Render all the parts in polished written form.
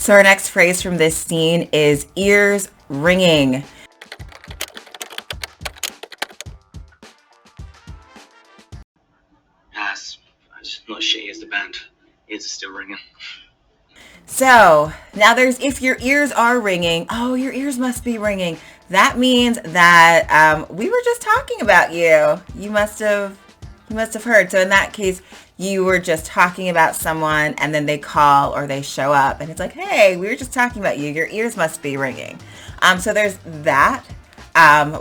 So our next phrase from this scene is ears ringing. Yes, I just know she is the band. Ears are still ringing. So now there's if your ears are ringing. Oh, your ears must be ringing. That means that we were just talking about you. You must have heard. So in that case, you were just talking about someone and then they call or they show up and it's like, hey, we were just talking about you. Your ears must be ringing. So there's that,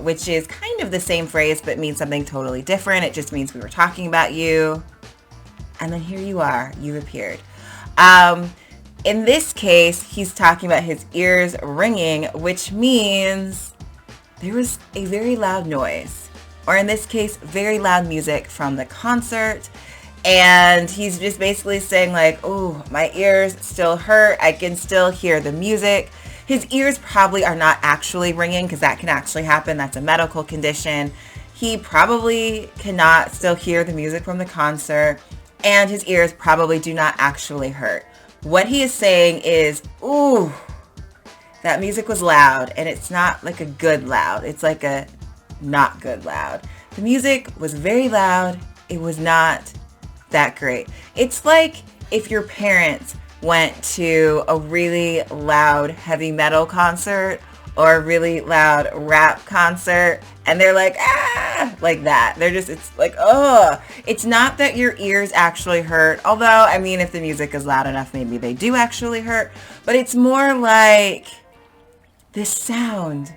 which is kind of the same phrase but means something totally different. It just means we were talking about you. And then here you are. You've appeared. In this case, he's talking about his ears ringing, which means there was a very loud noise. Or in this case, very loud music from the concert. And he's just basically saying like, oh, my ears still hurt. I can still hear the music. His ears probably are not actually ringing because that can actually happen. That's a medical condition. He probably cannot still hear the music from the concert. And his ears probably do not actually hurt. What he is saying is, ooh, that music was loud, and it's not like a good loud. It's like a not good loud. The music was very loud. It was not that great. It's like if your parents went to a really loud heavy metal concert or a really loud rap concert and they're like, ah, like that. They're just, it's like, oh, it's not that your ears actually hurt. Although, I mean, if the music is loud enough, maybe they do actually hurt, but it's more like this sound.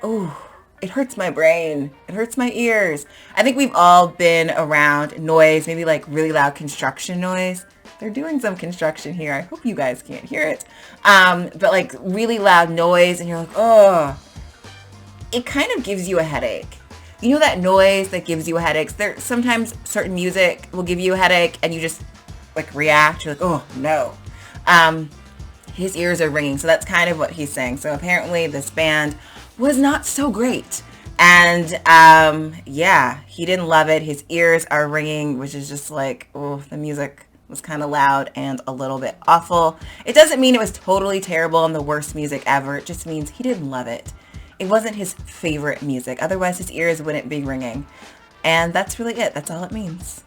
Oh, it hurts my brain. It hurts my ears. I think we've all been around noise, maybe like really loud construction noise. They're doing some construction here. I hope you guys can't hear it. But like really loud noise and you're like, oh, it kind of gives you a headache. You know that noise that gives you a headache? There sometimes certain music will give you a headache and you just like react. You're like, oh no. His ears are ringing. So that's kind of what he's saying. So apparently this band was not so great. And yeah, he didn't love it. His ears are ringing, which is just like, oh, the music was kind of loud and a little bit awful. It doesn't mean it was totally terrible and the worst music ever. It just means he didn't love it. It wasn't his favorite music. Otherwise, his ears wouldn't be ringing. And that's really it. That's all it means.